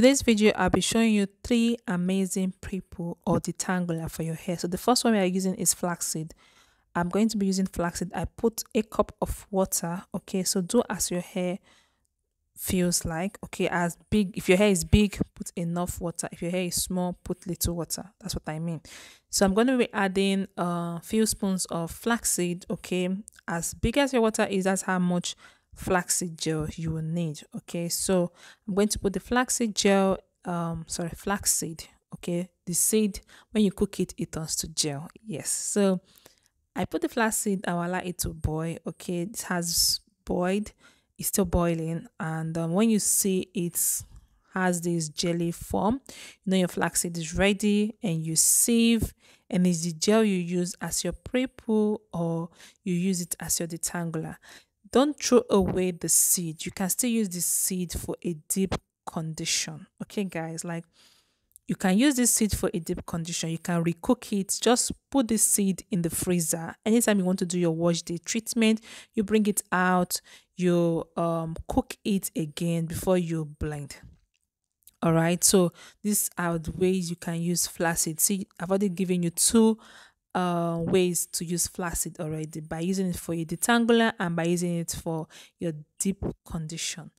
In today's video, I'll be showing you three amazing Prepoo or detangler for your hair. So the first one we are using is flaxseed. I'm going to be using flaxseed. I put a cup of water. Okay, so do as your hair feels like. Okay, as big, if your hair is big, put enough water. If your hair is small, put little water. That's what I mean. So I'm going to be adding a few spoons of flaxseed. Okay, as big as your water is, that's how much flaxseed gel you will need. Okay, so I'm going to put the flaxseed gel, flaxseed. Okay, the seed, when you cook it, it turns to gel. Yes, so I put the flaxseed, I will allow it to boil. Okay, it has boiled, it's still boiling, and when you see it has this jelly form, you know your flaxseed is ready, and you sieve, and it's the gel you use as your pre-poo or you use it as your detangler. Don't throw away the seed. You can still use the seed for a deep condition. Okay, guys, like you can use this seed for a deep condition. You can recook it. Just put this seed in the freezer. Anytime you want to do your wash day treatment, you bring it out, you cook it again before you blend. All right, so these are the ways you can use flaxseed. See, I've already given you two ways to use flaxseed already, by using it for your detangler and by using it for your deep condition.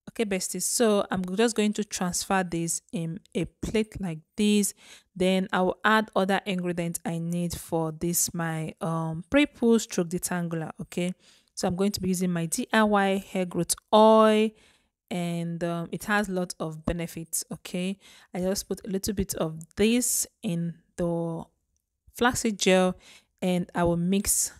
Okay, besties, so I'm just going to transfer this in a plate like this. Then I will add other ingredients I need for this my pre-poo stroke detangler. Okay, so I'm going to be using my DIY hair growth oil, and it has a lot of benefits. Okay, I just put a little bit of this in the flaxseed gel, and I will mix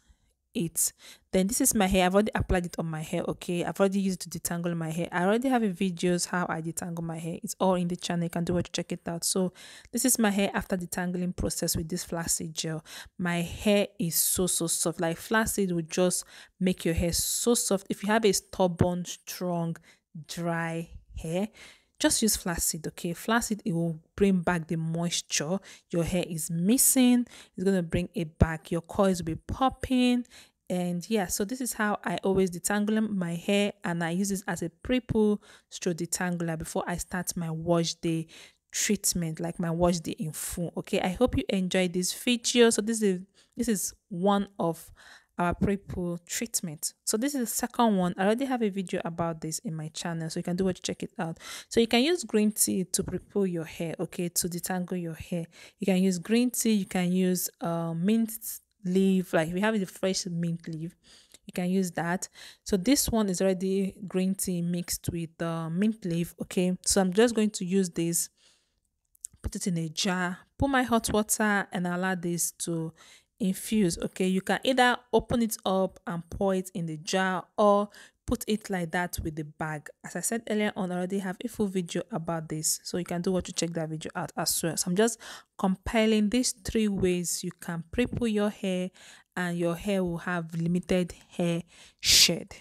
it. Then this is my hair. I've already applied it on my hair. Okay, I've already used it to detangle my hair. I already have a videos how I detangle my hair. It's all in the channel. You can do it to check it out. So this is my hair after detangling process with this flaxseed gel. My hair is so soft. Like flaxseed will just make your hair so soft. If you have a stubborn, strong, dry hair, just use flaxseed. Okay, flaxseed, it will bring back the moisture your hair is missing. It's going to bring it back. Your coils will be popping. And yeah, so this is how I always detangle my hair, and I use this as a pre-poo stroke detangler before I start my wash day treatment, like my wash day in full. Okay, I hope you enjoyed this video. So this is one of our pre-poo treatment. So this is the second one. I already have a video about this in my channel, so you can do what, check it out. So you can use green tea to pre-poo your hair. Okay, to detangle your hair, you can use green tea. You can use mint leaf. Like if you have the fresh mint leaf, you can use that. So this one is already green tea mixed with mint leaf. Okay, so I'm just going to use this, put it in a jar, put my hot water, and allow this to infuse. Okay, you can either open it up and pour it in the jar, or put it like that with the bag. As I said earlier on, I already have a full video about this, so you can do what to check that video out as well. So I'm just compiling these three ways you can pre-poo your hair, and your hair will have limited hair shed.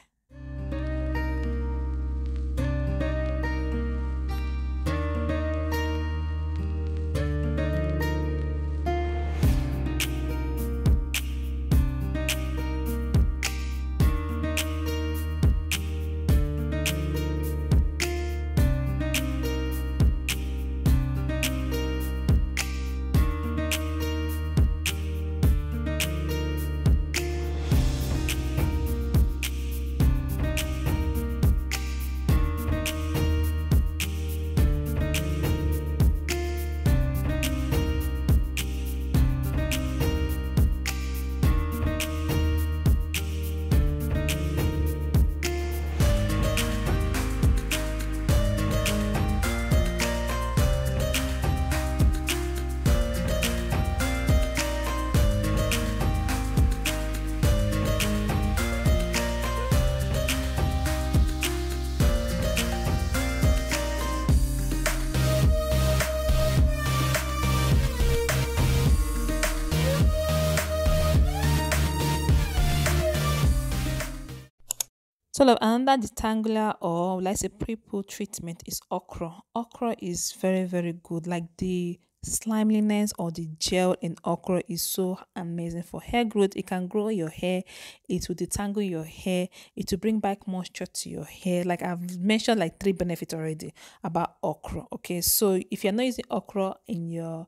So another detangler, or let's say pre-poo treatment, is okra. Okra is very, very good. Like the slimeliness or the gel in okra is so amazing for hair growth. It can grow your hair, it will detangle your hair, it will bring back moisture to your hair. Like I've mentioned like three benefits already about okra. Okay, so if you're not using okra in your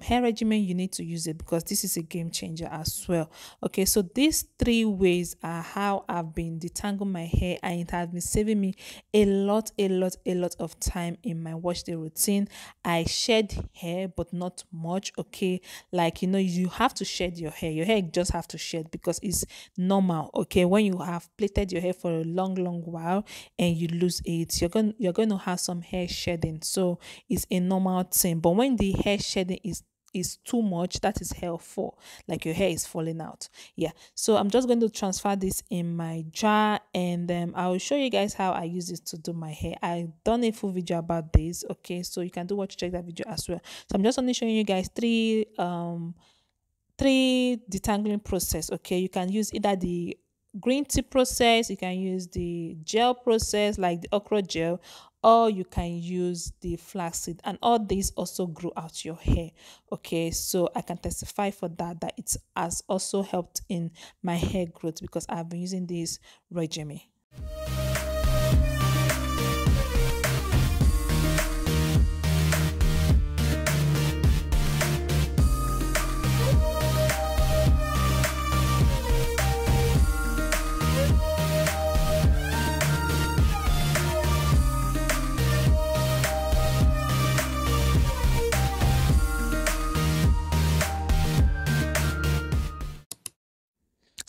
hair regimen, you need to use it because this is a game changer as well. Okay, so these three ways are how I've been detangling my hair, and it has been saving me a lot of time in my wash day routine. I shed hair, but not much. Okay, like you have to shed your hair just have to shed because it's normal. Okay, when you have plaited your hair for a long while and you lose it, you're going to have some hair shedding. So it's a normal thing. But when the hair shedding is too much, that is hair fall, like your hair is falling out. Yeah, so I'm just going to transfer this in my jar, and I will show you guys how I use this to do my hair. I've done a full video about this. Okay, so you can do what, check that video as well. So I'm just only showing you guys three detangling process. Okay, you can use either the green tea process, you can use the gel process like the okra gel, or you can use the flaxseed, and all these also grow out your hair. Okay, so I can testify for that it has also helped in my hair growth because I've been using this regimen.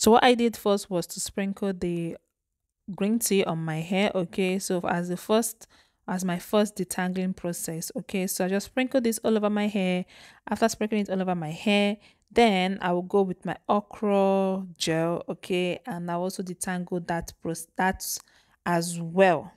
So what I did first was to sprinkle the green tea on my hair. Okay, so as my first detangling process. Okay, so I just sprinkle this all over my hair. After sprinkling it all over my hair, then I will go with my okra gel. Okay, and I also detangle that as well.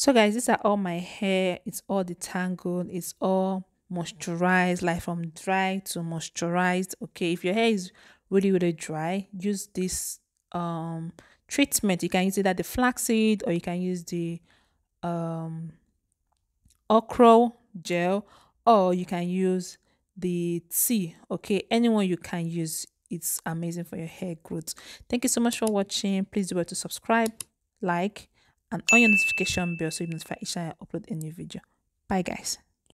So guys, these are all my hair. It's all detangled. It's all moisturized, like from dry to moisturized. Okay, if your hair is really dry, use this treatment. You can use either the flaxseed or you can use the um okra gel, or you can use the tea. Okay, anyone you can use. It's amazing for your hair growth. Thank you so much for watching. Please do well to subscribe, like, and on your notification bell so you notify each time I upload a new video. Bye guys.